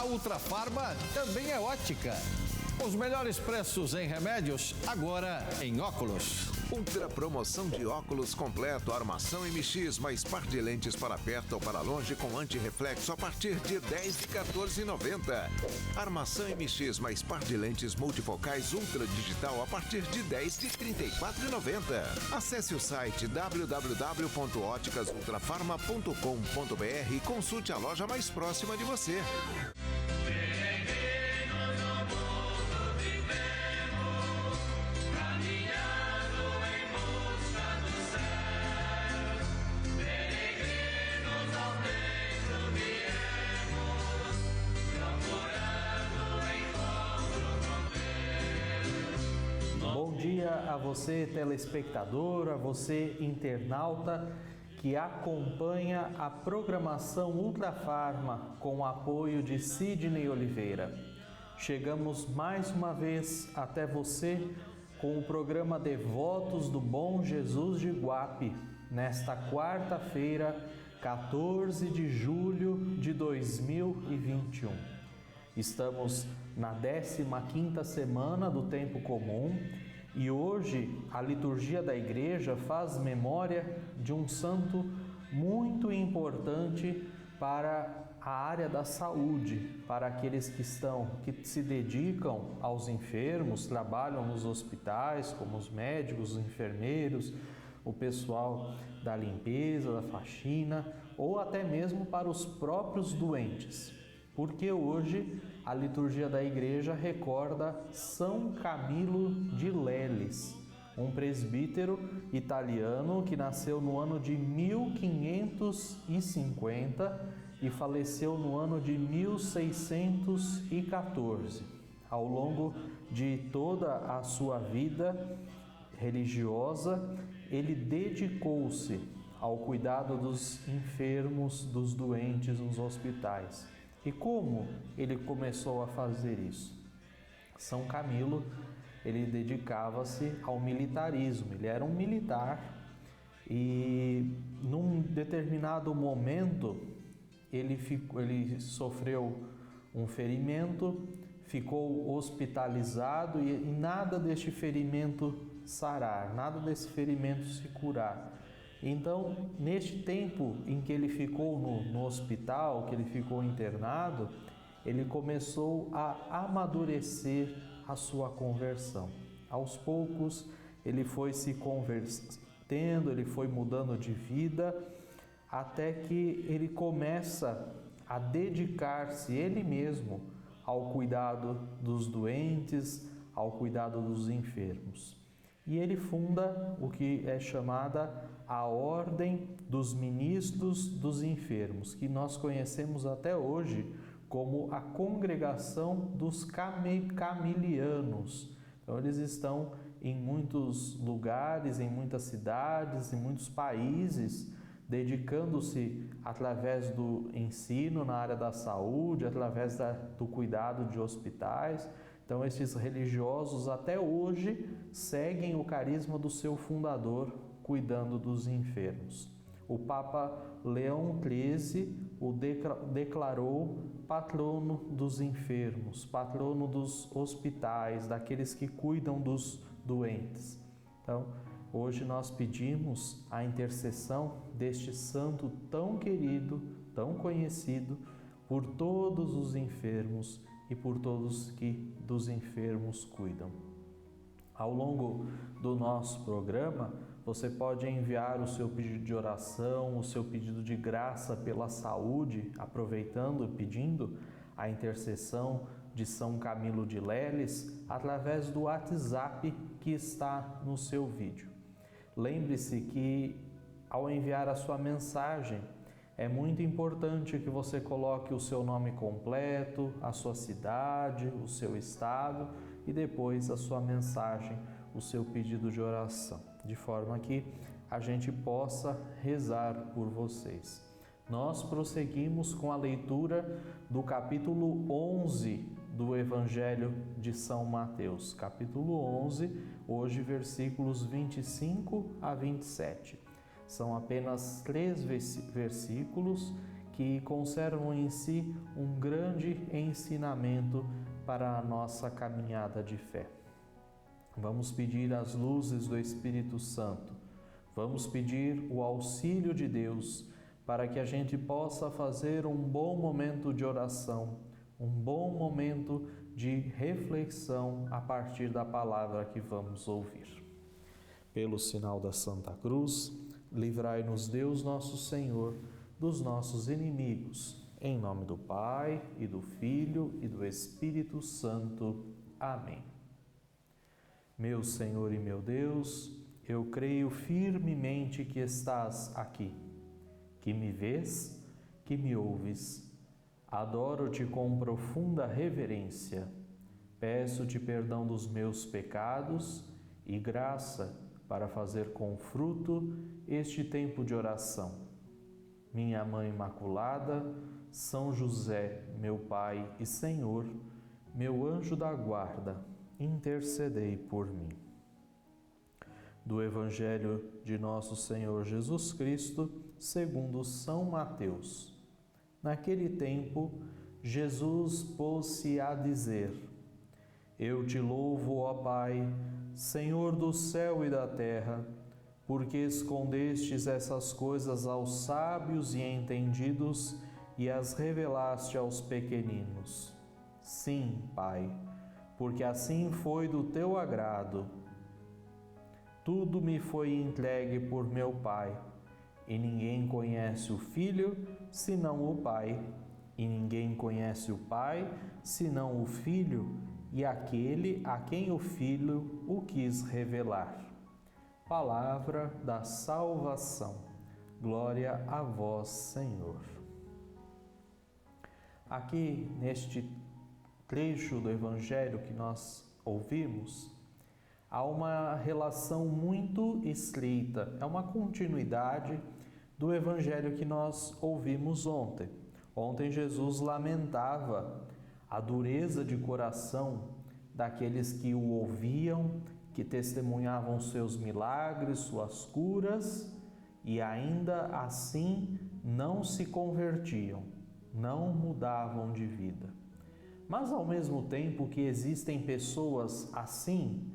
A Ultrafarma também é ótica. Os melhores preços em remédios, agora em óculos. Ultra promoção de óculos completo, armação MX, mais par de lentes para perto ou para longe com antirreflexo a partir de R$10 de R$14,90. Armação MX mais par de lentes multifocais Ultra Digital a partir de R$10 de R$34,90. Acesse o site www.óticasultrafarma.com.br e consulte a loja mais próxima de você. Bom dia a você, telespectador, a você, internauta, que acompanha a programação Ultrafarma com o apoio de Sidney Oliveira. Chegamos mais uma vez até você com o programa Devotos do Bom Jesus de Iguape, nesta quarta-feira, 14 de julho de 2021. Estamos na 15ª semana do tempo comum e hoje a liturgia da igreja faz memória de um santo muito importante para a área da saúde, para aqueles que se dedicam aos enfermos, trabalham nos hospitais, como os médicos, os enfermeiros, o pessoal da limpeza, da faxina, ou até mesmo para os próprios doentes. Porque hoje a liturgia da igreja recorda São Camilo de Leles, um presbítero italiano que nasceu no ano de 1550 e faleceu no ano de 1614. Ao longo de toda a sua vida religiosa, ele dedicou-se ao cuidado dos enfermos, dos doentes nos hospitais. E como ele começou a fazer isso? São Camilo, ele dedicava-se ao militarismo, ele era um militar e num determinado momento ele sofreu um ferimento, ficou hospitalizado e nada deste ferimento sarar, nada desse ferimento se curar. Então, neste tempo em que ele ficou no hospital, que ele ficou internado, ele começou a amadurecer a sua conversão. Aos poucos, ele foi se convertendo, ele foi mudando de vida, até que ele começa a dedicar-se ele mesmo ao cuidado dos doentes, ao cuidado dos enfermos. E ele funda o que é chamada a Ordem dos Ministros dos Enfermos, que nós conhecemos até hoje como a Congregação dos Camilianos. Então, eles estão em muitos lugares, em muitas cidades, em muitos países, dedicando-se através do ensino na área da saúde, através do cuidado de hospitais. Então, esses religiosos até hoje seguem o carisma do seu fundador, cuidando dos enfermos. O Papa Leão XIII o declarou patrono dos enfermos, patrono dos hospitais, daqueles que cuidam dos doentes. Então, hoje nós pedimos a intercessão deste santo tão querido, tão conhecido por todos os enfermos e por todos que dos enfermos cuidam. Ao longo do nosso programa, você pode enviar o seu pedido de oração, o seu pedido de graça pela saúde, aproveitando e pedindo a intercessão de São Camilo de Leles, através do WhatsApp que está no seu vídeo. Lembre-se que, ao enviar a sua mensagem, é muito importante que você coloque o seu nome completo, a sua cidade, o seu estado e depois a sua mensagem, o seu pedido de oração, de forma que a gente possa rezar por vocês. Nós prosseguimos com a leitura do capítulo 11 do Evangelho de São Mateus, capítulo 11, hoje versículos 25 a 27. São apenas 3 versículos que conservam em si um grande ensinamento para a nossa caminhada de fé. Vamos pedir as luzes do Espírito Santo, vamos pedir o auxílio de Deus para que a gente possa fazer um bom momento de oração, um bom momento de reflexão a partir da palavra que vamos ouvir. Pelo sinal da Santa Cruz, livrai-nos Deus nosso Senhor dos nossos inimigos. Em nome do Pai, e do Filho, e do Espírito Santo. Amém. Meu Senhor e meu Deus, eu creio firmemente que estás aqui, que me vês, que me ouves. Adoro-te com profunda reverência. Peço-te perdão dos meus pecados e graça para fazer com fruto este tempo de oração. Minha Mãe Imaculada, São José, meu Pai e Senhor, meu anjo da guarda, intercedei por mim. Do Evangelho de nosso Senhor Jesus Cristo, segundo São Mateus. Naquele tempo, Jesus pôs-se a dizer: Eu te louvo, ó Pai, Senhor do céu e da terra, porque escondestes essas coisas aos sábios e entendidos e as revelaste aos pequeninos. Sim, Pai, porque assim foi do teu agrado. Tudo me foi entregue por meu Pai, e ninguém conhece o Filho senão o Pai, e ninguém conhece o Pai senão o Filho e aquele a quem o Filho o quis revelar. Palavra da salvação. Glória a vós, Senhor. Aqui, neste trecho do Evangelho que nós ouvimos, há uma relação muito estreita, é uma continuidade do Evangelho que nós ouvimos ontem. Ontem Jesus lamentava a dureza de coração daqueles que o ouviam, que testemunhavam seus milagres, suas curas, e ainda assim não se convertiam, não mudavam de vida. Mas ao mesmo tempo que existem pessoas assim,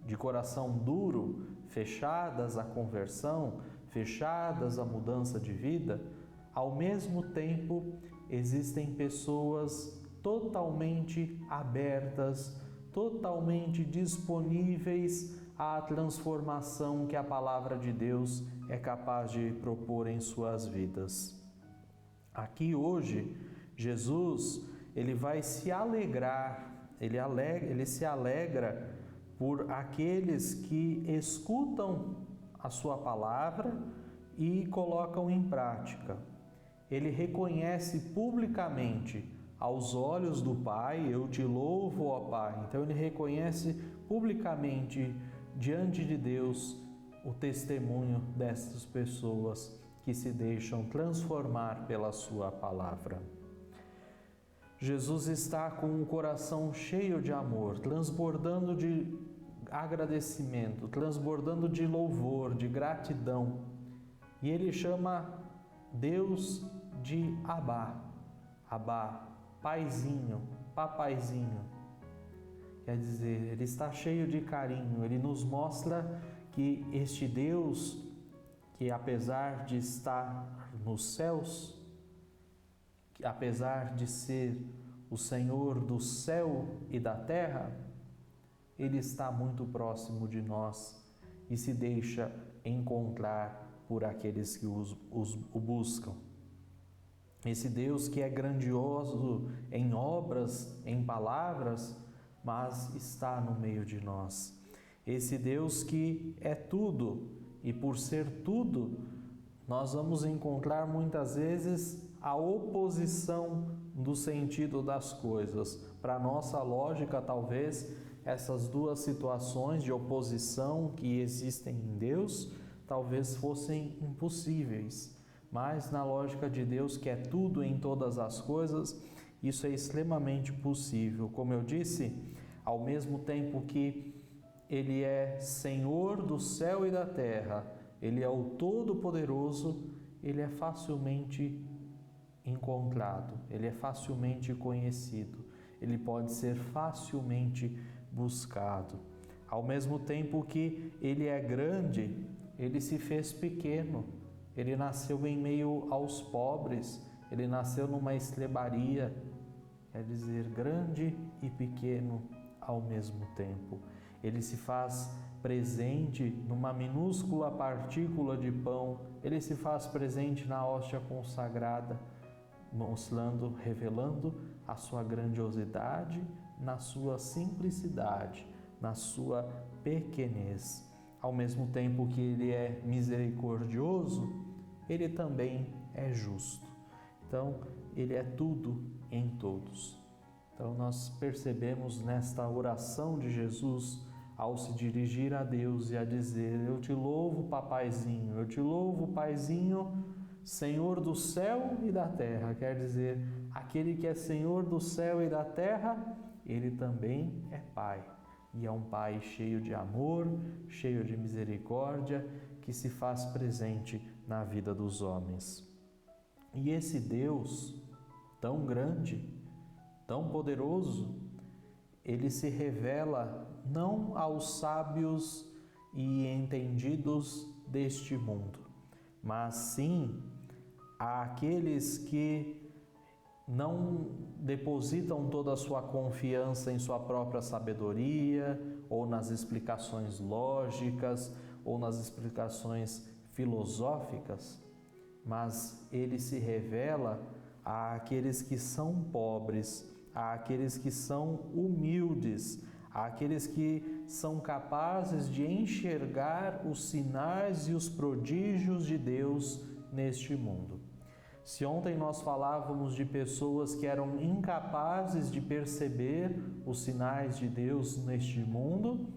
de coração duro, fechadas à conversão, fechadas à mudança de vida, ao mesmo tempo existem pessoas totalmente abertas, totalmente disponíveis à transformação que a palavra de Deus é capaz de propor em suas vidas. Aqui hoje, Jesus, ele vai se alegrar, ele se alegra por aqueles que escutam a sua palavra e colocam em prática. Ele reconhece publicamente aos olhos do Pai: eu te louvo, ó Pai. Então ele reconhece publicamente diante de Deus o testemunho dessas pessoas que se deixam transformar pela sua palavra. Jesus está com o coração cheio de amor, transbordando de agradecimento, transbordando de louvor, de gratidão. E ele chama Deus de Abá, Abá, Paizinho, Papaizinho. Quer dizer, ele está cheio de carinho, ele nos mostra que este Deus, que apesar de estar nos céus, que apesar de ser o Senhor do céu e da terra, ele está muito próximo de nós e se deixa encontrar por aqueles que o buscam. Esse Deus que é grandioso em obras, em palavras, mas está no meio de nós. Esse Deus que é tudo, e por ser tudo, nós vamos encontrar muitas vezes a oposição do sentido das coisas. Para nossa lógica, talvez, essas duas situações de oposição que existem em Deus, talvez fossem impossíveis. Mas na lógica de Deus, que é tudo em todas as coisas, isso é extremamente possível. Como eu disse, ao mesmo tempo que Ele é Senhor do céu e da terra, Ele é o Todo-Poderoso, Ele é facilmente encontrado, ele é facilmente conhecido, ele pode ser facilmente buscado. Ao mesmo tempo que ele é grande, ele se fez pequeno, ele nasceu em meio aos pobres, ele nasceu numa estrebaria, quer dizer, grande e pequeno ao mesmo tempo. Ele se faz presente numa minúscula partícula de pão, ele se faz presente na hóstia consagrada, mostrando, revelando a sua grandiosidade na sua simplicidade, na sua pequenez. Ao mesmo tempo que ele é misericordioso, ele também é justo. Então, ele é tudo em todos. Então, nós percebemos nesta oração de Jesus, ao se dirigir a Deus e a dizer: eu te louvo, papaizinho, eu te louvo, paizinho, Senhor do céu e da terra. Quer dizer, aquele que é Senhor do céu e da terra, ele também é Pai. E é um Pai cheio de amor, cheio de misericórdia, que se faz presente na vida dos homens. E esse Deus tão grande, tão poderoso, ele se revela não aos sábios e entendidos deste mundo, mas sim àqueles que não depositam toda a sua confiança em sua própria sabedoria, ou nas explicações lógicas, ou nas explicações filosóficas, mas ele se revela àqueles que são pobres, àqueles que são humildes, àqueles que são capazes de enxergar os sinais e os prodígios de Deus neste mundo. Se ontem nós falávamos de pessoas que eram incapazes de perceber os sinais de Deus neste mundo,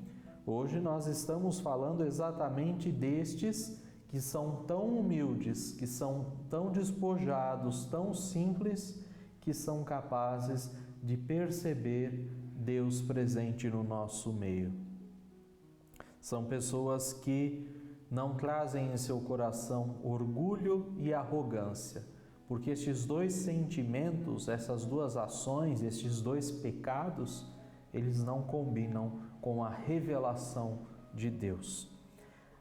hoje nós estamos falando exatamente destes que são tão humildes, que são tão despojados, tão simples, que são capazes de perceber Deus presente no nosso meio. São pessoas que não trazem em seu coração orgulho e arrogância, porque estes dois sentimentos, essas duas ações, estes dois pecados, eles não combinam com a revelação de Deus.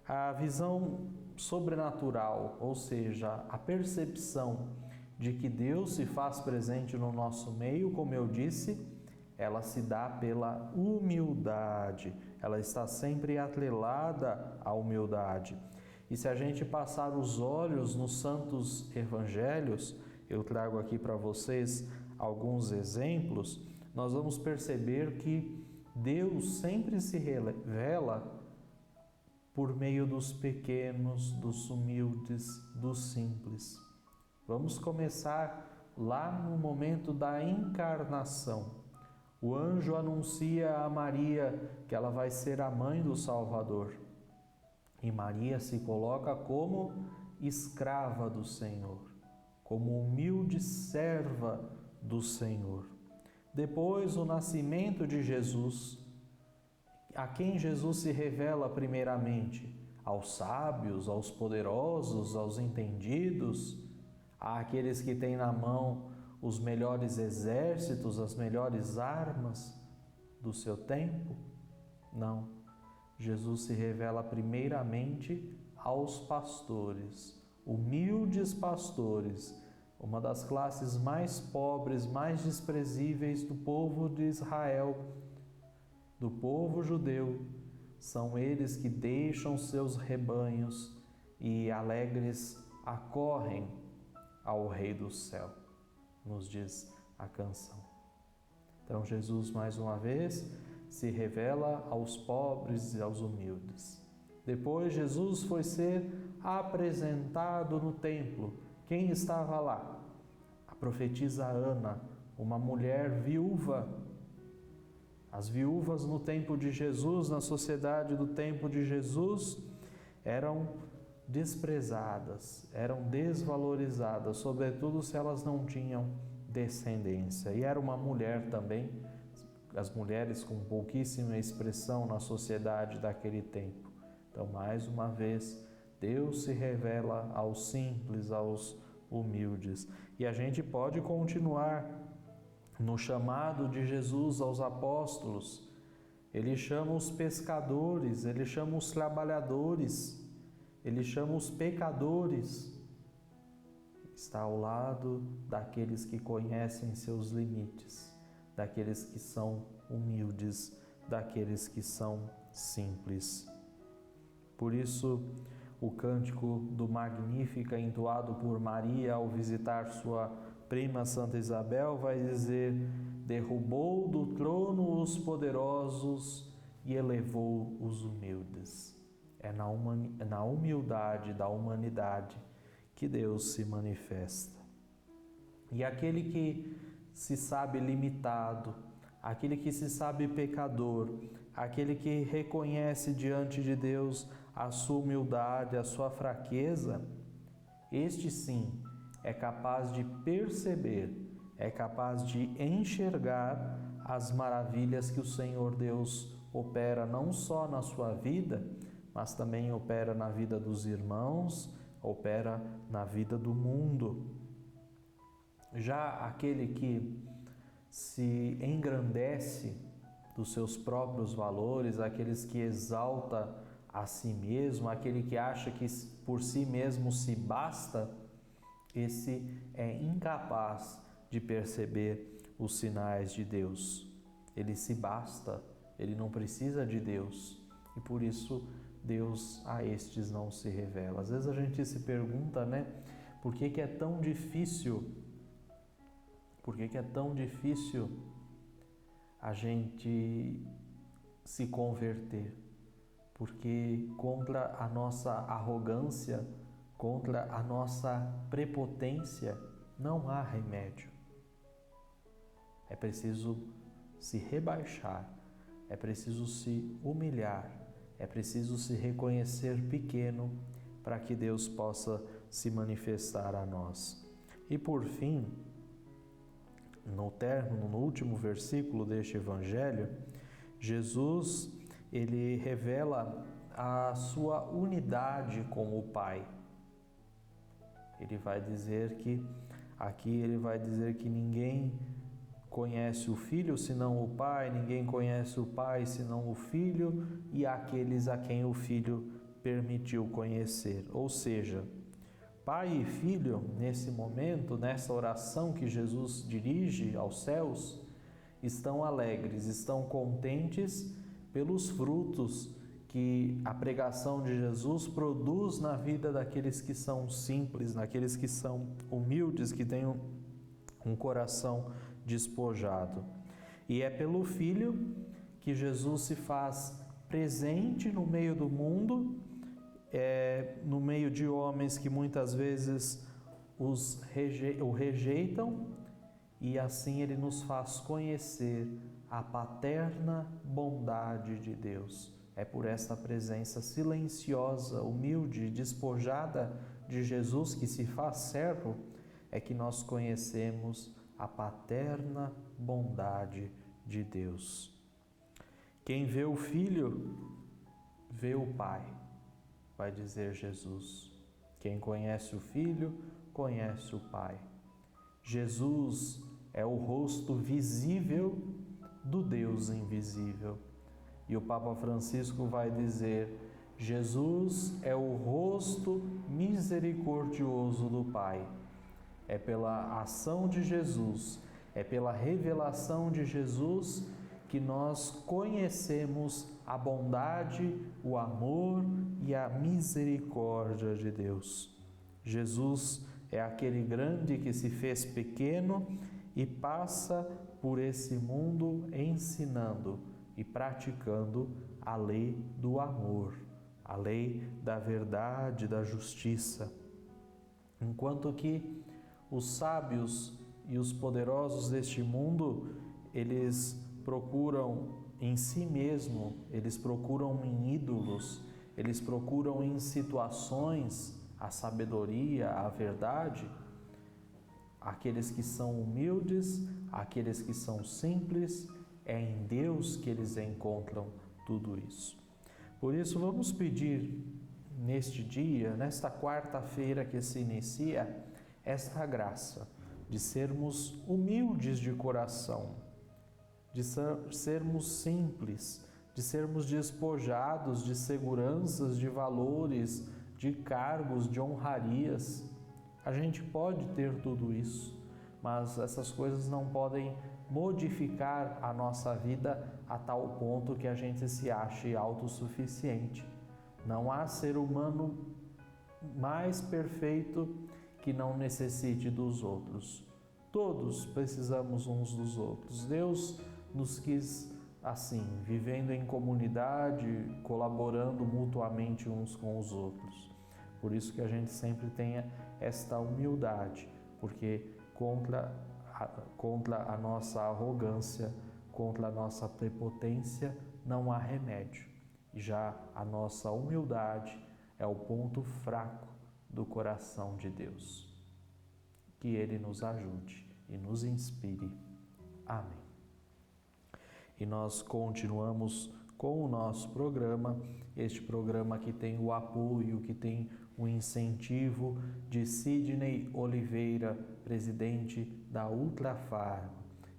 A visão sobrenatural, ou seja, a percepção de que Deus se faz presente no nosso meio, como eu disse, ela se dá pela humildade, ela está sempre atrelada à humildade. E se a gente passar os olhos nos santos evangelhos, eu trago aqui para vocês alguns exemplos, nós vamos perceber que Deus sempre se revela por meio dos pequenos, dos humildes, dos simples. Vamos começar lá no momento da encarnação. O anjo anuncia a Maria que ela vai ser a mãe do Salvador. E Maria se coloca como escrava do Senhor, como humilde serva do Senhor. Depois, o nascimento de Jesus, a quem Jesus se revela primeiramente? Aos sábios, aos poderosos, aos entendidos, àqueles que têm na mão os melhores exércitos, as melhores armas do seu tempo? Não. Jesus se revela primeiramente aos pastores, humildes pastores, uma das classes mais pobres, mais desprezíveis do povo de Israel, do povo judeu. São eles que deixam seus rebanhos e alegres acorrem ao Rei do céu, nos diz a canção. Então Jesus, mais uma vez, se revela aos pobres e aos humildes. Depois Jesus foi ser apresentado no templo. Quem estava lá? A profetisa Ana, uma mulher viúva. As viúvas no tempo de Jesus, na sociedade do tempo de Jesus, eram desprezadas, eram desvalorizadas, sobretudo se elas não tinham descendência. E era uma mulher também, as mulheres com pouquíssima expressão na sociedade daquele tempo. Então, mais uma vez, Deus se revela aos simples, aos humildes. E a gente pode continuar no chamado de Jesus aos apóstolos. Ele chama os pescadores, ele chama os trabalhadores, ele chama os pecadores. Está ao lado daqueles que conhecem seus limites, daqueles que são humildes, daqueles que são simples. Por isso, o cântico do Magnífica, entoado por Maria ao visitar sua prima Santa Isabel, vai dizer: derrubou do trono os poderosos e elevou os humildes. É na humildade da humanidade que Deus se manifesta. E aquele que se sabe limitado, aquele que se sabe pecador, aquele que reconhece diante de Deus a sua humildade, a sua fraqueza, este sim é capaz de perceber, é capaz de enxergar as maravilhas que o Senhor Deus opera não só na sua vida, mas também opera na vida dos irmãos, opera na vida do mundo. Já aquele que se engrandece dos seus próprios valores, aqueles que exalta a si mesmo, aquele que acha que por si mesmo se basta, esse é incapaz de perceber os sinais de Deus. Ele se basta, ele não precisa de Deus e por isso Deus a estes não se revela. Às vezes a gente se pergunta, né? Por que é tão difícil? Por que é tão difícil a gente se converter? Porque contra a nossa arrogância, contra a nossa prepotência, não há remédio. É preciso se rebaixar, é preciso se humilhar, é preciso se reconhecer pequeno para que Deus possa se manifestar a nós. E por fim, no último versículo deste Evangelho, Jesus, ele revela a sua unidade com o Pai. Ele vai dizer que, ninguém conhece o Filho senão o Pai, ninguém conhece o Pai senão o Filho e aqueles a quem o Filho permitiu conhecer. Ou seja, Pai e Filho, nesse momento, nessa oração que Jesus dirige aos céus, estão alegres, estão contentes pelos frutos que a pregação de Jesus produz na vida daqueles que são simples, naqueles que são humildes, que têm um coração despojado. E é pelo Filho que Jesus se faz presente no meio do mundo, no meio de homens que muitas vezes o rejeitam, e assim ele nos faz conhecer a paterna bondade de Deus. É por esta presença silenciosa, humilde, despojada de Jesus, que se faz servo, é que nós conhecemos a paterna bondade de Deus. Quem vê o Filho, vê o Pai, vai dizer Jesus. Quem conhece o Filho, conhece o Pai. Jesus é o rosto visível do Deus invisível. E o Papa Francisco vai dizer: Jesus é o rosto misericordioso do Pai. É pela ação de Jesus, é pela revelação de Jesus que nós conhecemos a bondade, o amor e a misericórdia de Deus. Jesus é aquele grande que se fez pequeno e passa por esse mundo ensinando e praticando a lei do amor, a lei da verdade, da justiça. Enquanto que os sábios e os poderosos deste mundo, eles procuram em si mesmo, eles procuram em ídolos, eles procuram em situações a sabedoria, a verdade. Aqueles que são humildes, aqueles que são simples, é em Deus que eles encontram tudo isso. Por isso, vamos pedir neste dia, nesta quarta-feira que se inicia, esta graça de sermos humildes de coração, de sermos simples, de sermos despojados de seguranças, de valores, de cargos, de honrarias. A gente pode ter tudo isso, mas essas coisas não podem modificar a nossa vida a tal ponto que a gente se ache autossuficiente. Não há ser humano mais perfeito que não necessite dos outros. Todos precisamos uns dos outros. Deus nos quis assim, vivendo em comunidade, colaborando mutuamente uns com os outros. Por isso que a gente sempre tenha esta humildade, porque contra a nossa arrogância, contra a nossa prepotência, não há remédio. Já a nossa humildade é o ponto fraco do coração de Deus. Que Ele nos ajude e nos inspire. Amém. E nós continuamos com o nosso programa, este programa que tem o apoio, que tem o incentivo de Sidney Oliveira, presidente da Ultrafarma.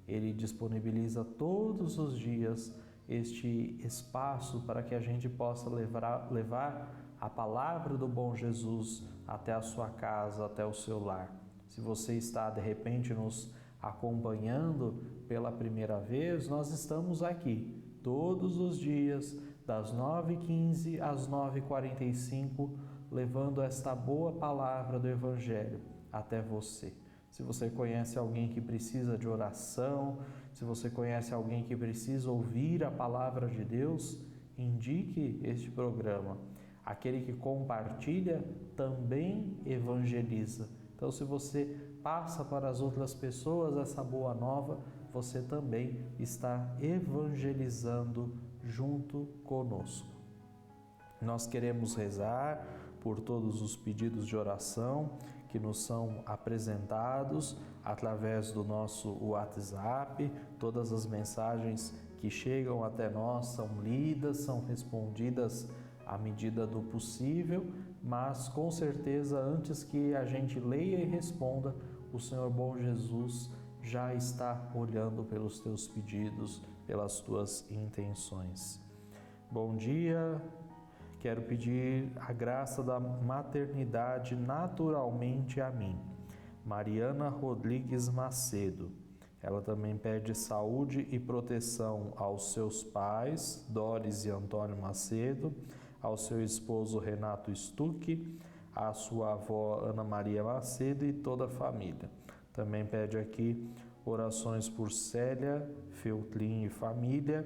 Ele disponibiliza todos os dias este espaço para que a gente possa levar a palavra do bom Jesus até a sua casa, até o seu lar. Se você está de repente nos acompanhando pela primeira vez, nós estamos aqui todos os dias, das 9h15 às 9h45, levando esta boa palavra do Evangelho até você. Se você conhece alguém que precisa de oração, se você conhece alguém que precisa ouvir a palavra de Deus, indique este programa. Aquele que compartilha também evangeliza. Então, se você passa para as outras pessoas essa boa nova, você também está evangelizando junto conosco. Nós queremos rezar por todos os pedidos de oração que nos são apresentados através do nosso WhatsApp. Todas as mensagens que chegam até nós são lidas, são respondidas à medida do possível, mas com certeza antes que a gente leia e responda, o Senhor bom Jesus já está olhando pelos teus pedidos, pelas tuas intenções. Bom dia, quero pedir a graça da maternidade naturalmente a mim. Mariana Rodrigues Macedo. Ela também pede saúde e proteção aos seus pais, Doris e Antônio Macedo, ao seu esposo Renato Stuck, à sua avó Ana Maria Macedo e toda a família. Também pede aqui orações por Célia Feltrin e família,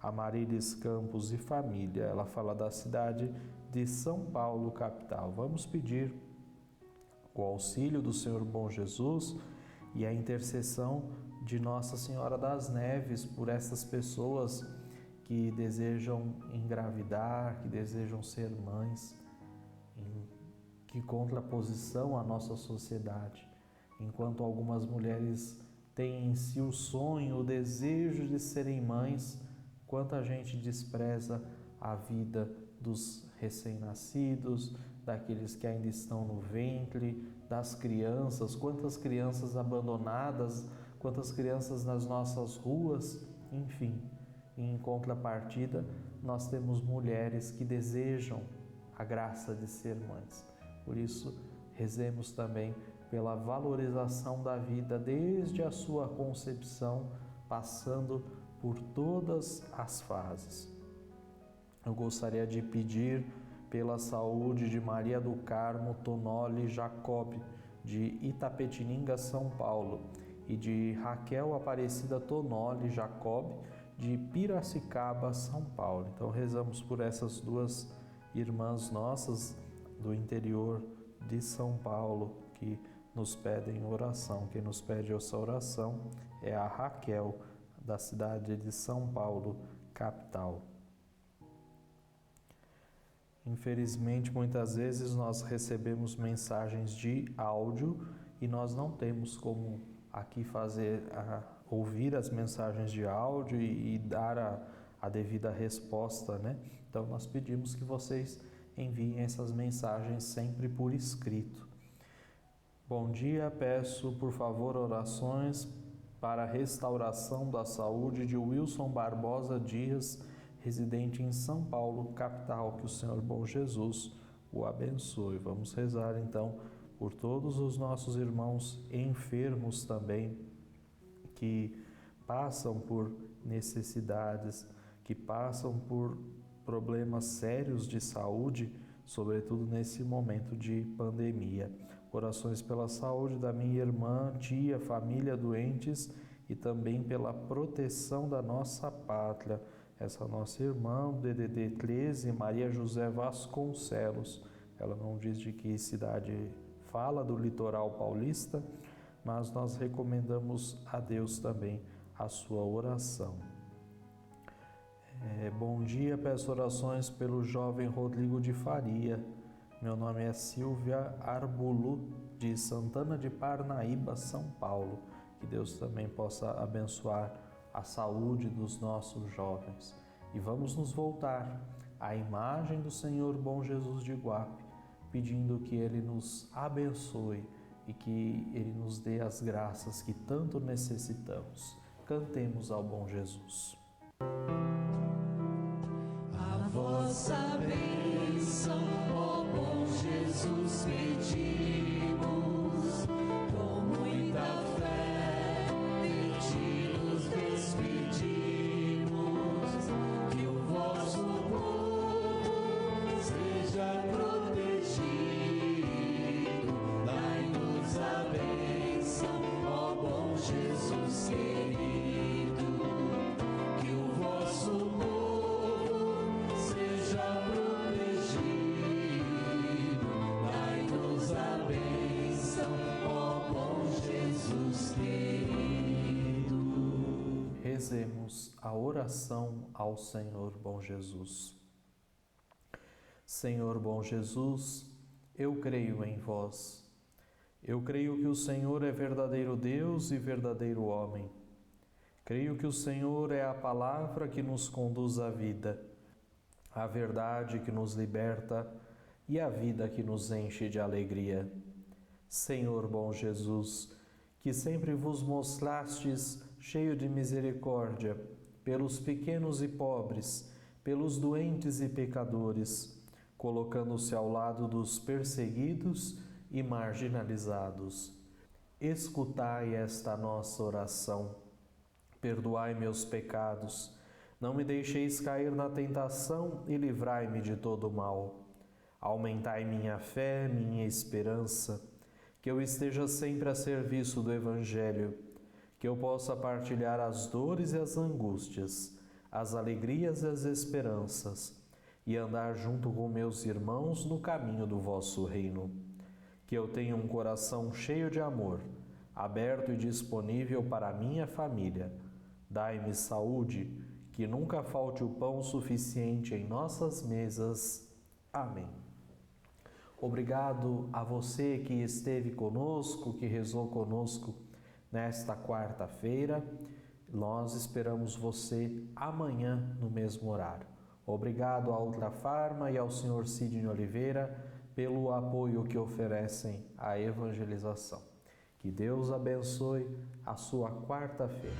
Amarilis Campos e família. Ela fala da cidade de São Paulo, capital. Vamos pedir o auxílio do Senhor bom Jesus e a intercessão de Nossa Senhora das Neves por essas pessoas que desejam engravidar, que desejam ser mães, em que contraposição à nossa sociedade. Enquanto algumas mulheres têm em si o sonho, o desejo de serem mães, quanta gente despreza a vida dos recém-nascidos, daqueles que ainda estão no ventre, das crianças, quantas crianças abandonadas, quantas crianças nas nossas ruas, enfim. Em contrapartida, nós temos mulheres que desejam a graça de ser mães. Por isso, rezemos também pela valorização da vida desde a sua concepção, passando por todas as fases. Eu gostaria de pedir pela saúde de Maria do Carmo Tonoli Jacob, de Itapetininga, São Paulo, e de Raquel Aparecida Tonoli Jacob, de Piracicaba, São Paulo. Então rezamos por essas duas irmãs nossas do interior de São Paulo que nos pedem oração. Quem nos pede essa oração é a Raquel, da cidade de São Paulo, capital. Infelizmente, muitas vezes nós recebemos mensagens de áudio e nós não temos como aqui ouvir as mensagens de áudio e dar a devida resposta, né? Então nós pedimos que vocês enviem essas mensagens sempre por escrito. Bom dia, peço por favor orações para a restauração da saúde de Wilson Barbosa Dias, residente em São Paulo, capital. Que o Senhor bom Jesus o abençoe. Vamos rezar então por todos os nossos irmãos enfermos também, que passam por necessidades, que passam por problemas sérios de saúde, sobretudo nesse momento de pandemia. Orações pela saúde da minha irmã, tia, família doentes e também pela proteção da nossa pátria. Essa nossa irmã, o DDD 13, Maria José Vasconcelos. Ela não diz de que cidade fala, do litoral paulista, mas nós recomendamos a Deus também a sua oração. Bom dia, peço orações pelo jovem Rodrigo de Faria. Meu nome é Silvia Arbulu, de Santana de Parnaíba, São Paulo. Que Deus também possa abençoar a saúde dos nossos jovens. E vamos nos voltar à imagem do Senhor bom Jesus de Iguape, pedindo que Ele nos abençoe e que Ele nos dê as graças que tanto necessitamos. Cantemos ao bom Jesus. A vossa bênção, ó bom Jesus, pedimos, com muita fé de ti nos despedimos, que o vosso povo seja protegido, dai-nos a bênção, ó bom Jesus querido, que o vosso povo Rezemos a oração ao Senhor bom Jesus. Senhor bom Jesus, eu creio em vós. Eu creio que o Senhor é verdadeiro Deus e verdadeiro homem. Creio que o Senhor é a palavra que nos conduz à vida, a verdade que nos liberta e a vida que nos enche de alegria. Senhor bom Jesus, que sempre vos mostrastes cheio de misericórdia, pelos pequenos e pobres, pelos doentes e pecadores, colocando-se ao lado dos perseguidos e marginalizados. Escutai esta nossa oração. Perdoai meus pecados, não me deixeis cair na tentação e livrai-me de todo o mal. Aumentai minha fé, minha esperança, que eu esteja sempre a serviço do Evangelho, que eu possa partilhar as dores e as angústias, as alegrias e as esperanças, e andar junto com meus irmãos no caminho do vosso reino. Que eu tenha um coração cheio de amor, aberto e disponível para a minha família. Dai-me saúde, que nunca falte o pão suficiente em nossas mesas. Amém. Obrigado a você que esteve conosco, que rezou conosco nesta quarta-feira. Nós esperamos você amanhã no mesmo horário. Obrigado à Ultrafarma e ao Sr. Sidney Oliveira pelo apoio que oferecem à evangelização. Que Deus abençoe a sua quarta-feira.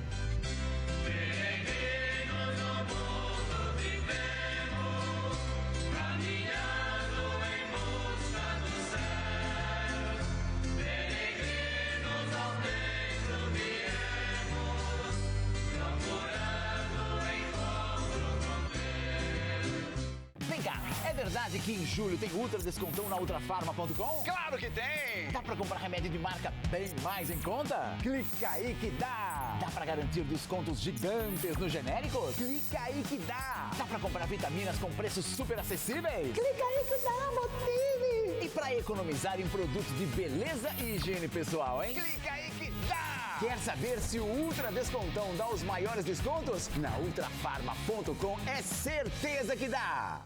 É verdade que em julho tem ultra descontão na ultrafarma.com? Claro que tem! Dá pra comprar remédio de marca bem mais em conta? Clica aí que dá! Dá pra garantir descontos gigantes nos genéricos? Clica aí que dá! Dá pra comprar vitaminas com preços super acessíveis? Clica aí que dá, Motive! E pra economizar em produtos de beleza e higiene pessoal, hein? Clica aí que dá! Quer saber se o Ultra Descontão dá os maiores descontos? Na ultrafarma.com é certeza que dá!